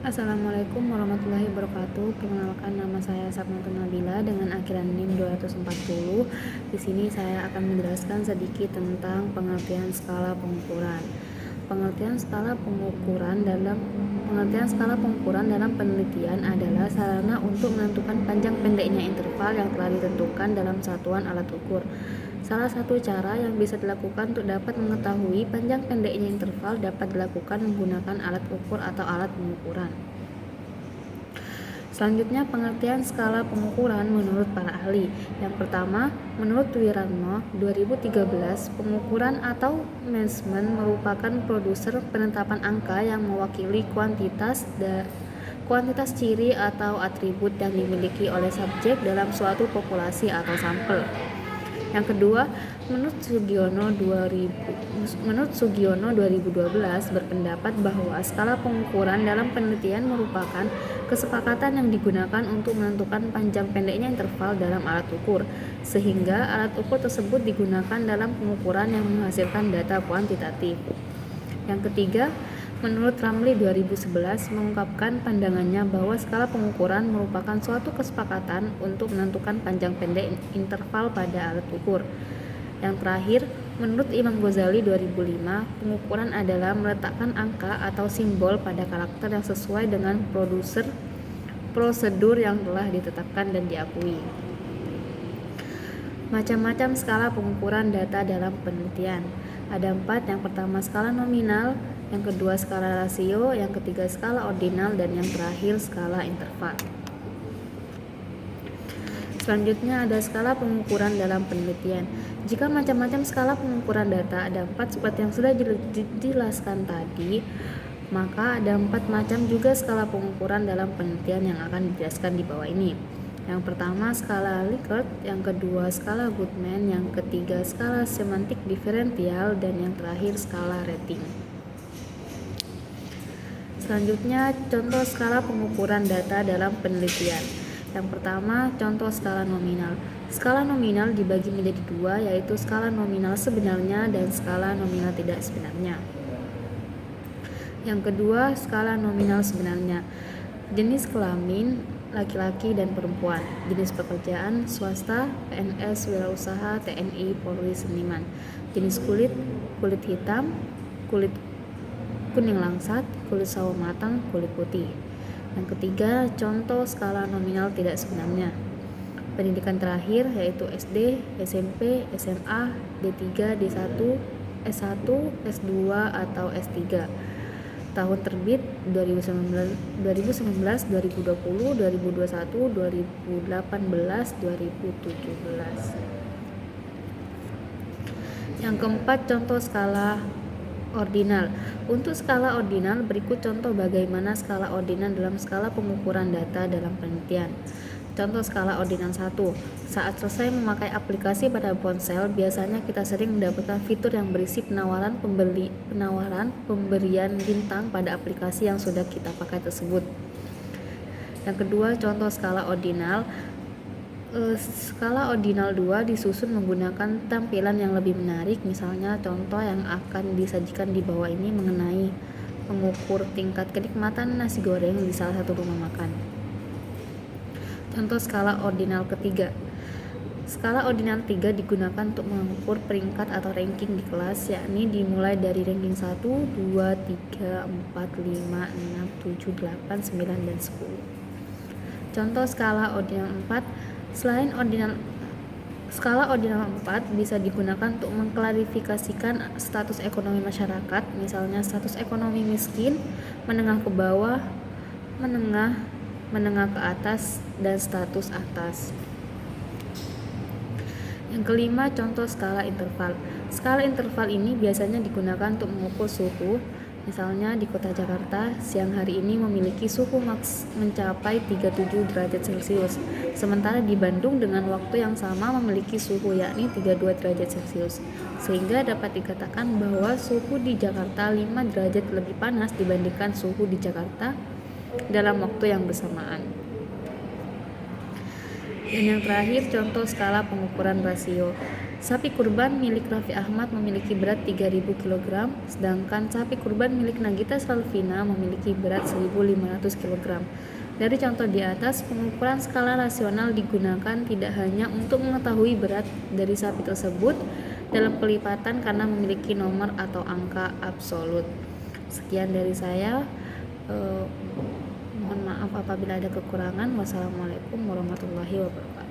Assalamualaikum warahmatullahi wabarakatuh. Perkenalkan, nama saya Sapnatun Nabila dengan akhiran NIM 240. Di sini saya akan menjelaskan sedikit tentang pengertian skala pengukuran. Pengertian skala pengukuran dalam penelitian adalah sarana untuk menentukan panjang pendeknya interval yang telah ditentukan dalam satuan alat ukur. Salah satu cara yang bisa dilakukan untuk dapat mengetahui panjang pendeknya interval dapat dilakukan menggunakan alat ukur atau alat pengukuran. Selanjutnya, pengertian skala pengukuran menurut para ahli. Yang pertama, menurut Wiranto 2013, pengukuran atau measurement merupakan produser penetapan angka yang mewakili kuantitas ciri atau atribut yang dimiliki oleh subjek dalam suatu populasi atau sampel. Yang kedua, menurut Sugiono 2012 berpendapat bahwa skala pengukuran dalam penelitian merupakan kesepakatan yang digunakan untuk menentukan panjang pendeknya interval dalam alat ukur, sehingga alat ukur tersebut digunakan dalam pengukuran yang menghasilkan data kuantitatif. Yang ketiga, menurut Ramli 2011 mengungkapkan pandangannya bahwa skala pengukuran merupakan suatu kesepakatan untuk menentukan panjang pendek interval pada alat ukur. Yang terakhir, menurut Imam Ghazali 2005, pengukuran adalah meletakkan angka atau simbol pada karakter yang sesuai dengan prosedur yang telah ditetapkan dan diakui. Macam-macam skala pengukuran data dalam penelitian. Ada 4, yang pertama skala nominal, yang kedua skala rasio, yang ketiga skala ordinal, dan yang terakhir skala interval. Selanjutnya ada skala pengukuran dalam penelitian. Jika macam-macam skala pengukuran data ada 4 seperti yang sudah dijelaskan tadi, maka ada 4 macam juga skala pengukuran dalam penelitian yang akan dijelaskan di bawah ini. Yang pertama skala Likert, yang kedua skala Goodman, yang ketiga skala semantik diferensial, dan yang terakhir skala rating. Selanjutnya, contoh skala pengukuran data dalam penelitian. Yang pertama, contoh skala nominal. Skala nominal dibagi menjadi 2, yaitu skala nominal sebenarnya dan skala nominal tidak sebenarnya. Yang kedua, skala nominal sebenarnya. Jenis kelamin, laki-laki dan perempuan. Jenis pekerjaan, swasta, PNS, wirausaha, TNI, Polri, seniman. Jenis kulit, kulit hitam, kulit kuning langsat, kulit sawo matang, kulit putih. Yang ketiga, contoh skala nominal tidak sebenarnya. Pendidikan terakhir yaitu SD, SMP, SMA, D3, D1, S1, S2, atau S3. Tahun terbit 2019, 2020, 2021, 2018, 2017. Yang keempat, contoh skala ordinal. Untuk skala ordinal, berikut contoh bagaimana skala ordinal dalam skala pengukuran data dalam penelitian. Contoh skala ordinal 1. Saat selesai memakai aplikasi pada ponsel, biasanya kita sering mendapatkan fitur yang berisi penawaran pemberian bintang pada aplikasi yang sudah kita pakai tersebut. Yang kedua, contoh skala ordinal. Skala ordinal 2 disusun menggunakan tampilan yang lebih menarik. Misalnya contoh yang akan disajikan di bawah ini mengenai mengukur tingkat kenikmatan nasi goreng di salah satu rumah makan. Contoh skala ordinal ketiga. Skala ordinal 3 digunakan untuk mengukur peringkat atau ranking di kelas, yakni dimulai dari ranking 1, 2, 3, 4, 5, 6, 7, 8, 9, dan 10. Contoh skala ordinal 4. Skala ordinal 4 bisa digunakan untuk mengklarifikasikan status ekonomi masyarakat, misalnya status ekonomi miskin, menengah ke bawah, menengah ke atas, dan status atas. Yang kelima, contoh skala interval. Skala interval ini biasanya digunakan untuk mengukur suhu. Misalnya di kota Jakarta, siang hari ini memiliki suhu maks mencapai 37 derajat Celcius. Sementara di Bandung dengan waktu yang sama memiliki suhu yakni 32 derajat Celcius. Sehingga dapat dikatakan bahwa suhu di Jakarta 5 derajat lebih panas dibandingkan suhu di Jakarta dalam waktu yang bersamaan. Dan yang terakhir, contoh skala pengukuran rasio. Sapi kurban milik Raffi Ahmad memiliki berat 3.000 kg, sedangkan sapi kurban milik Nagita Slavina memiliki berat 1.500 kg. Dari contoh di atas, pengukuran skala rasional digunakan tidak hanya untuk mengetahui berat dari sapi tersebut dalam pelipatan karena memiliki nomor atau angka absolut. Sekian dari saya. Mohon maaf apabila ada kekurangan. Wassalamualaikum warahmatullahi wabarakatuh.